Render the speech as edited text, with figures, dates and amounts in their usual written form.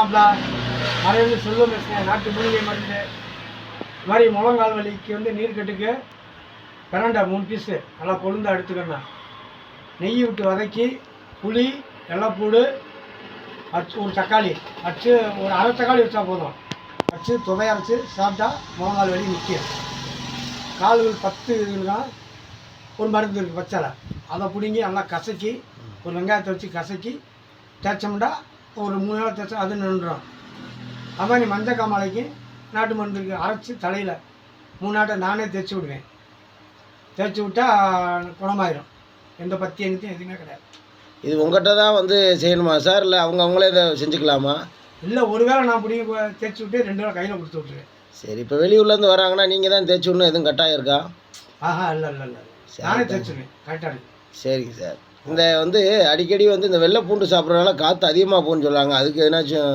மாப்பிள மறைந்து சொல்லும் பேசுகிறேன். நாட்டு மூலிகை மருந்து இது மாதிரி முழங்கால் வலிக்கு வந்து நீர்க்கட்டுக்கு பிரண்டை 3 பீஸு நல்லா கொழுந்தா எடுத்துக்கணும். நெய் விட்டு வதக்கி புளி வெள்ளைப்பூடு அச்சு ஒரு தக்காளி அச்சு ஒரு அரை தக்காளி வச்சா போதும். வச்சு துவையரைச்சி சாப்பிட்டா முழங்கால் வலி நிற்கும். கால்கள் 10 இதுலாம் ஒரு மருந்து இருக்குது பச்சளை, அதை பிடுங்கி நல்லா கசக்கி ஒரு வெங்காயத்தை வச்சு கசக்கி தேய்ச்சோம்னா ஒரு 3 நாள் தேய்ச்சா அது நின்றுடும். அது மாதிரி மஞ்சள் காமாலைக்கு நாட்டு மருந்து இருக்குது, அரைச்சி தலையில் 3 நாட்டை நானே தேய்ச்சி விடுவேன். தேய்ச்சி விட்டால் குணமாயிடும். எந்த பத்தி எங்கத்தையும் எதுவுமே கிடையாது. இது உங்கள்கிட்ட தான் வந்து செய்யணுமா சார், இல்லை அவங்களே இதை செஞ்சுக்கலாமா? இல்லை, ஒரு வேளை நான் பிடிங்க தேய்ச்சி விட்டு 2 வேளை கையில் கொடுத்து விட்ருவேன். சரி, இப்போ வெளியூர்லேருந்து வராங்கன்னா நீங்கள் தான் தேய்ச்சி விடணும், எதுவும் கட்டாயம் இருக்கா? ஆஹா, இல்லை இல்லை இல்லை, நானே தேய்ச்சிடுவேன் கரெக்டாக. சரிங்க சார். இந்த வந்து அடிக்கடி வந்து இந்த வெள்ளை பூண்டு சாப்பிட்றதுனால காற்று அதிகமாக போகுன்னு சொல்கிறாங்க, அதுக்கு எதனாச்சும்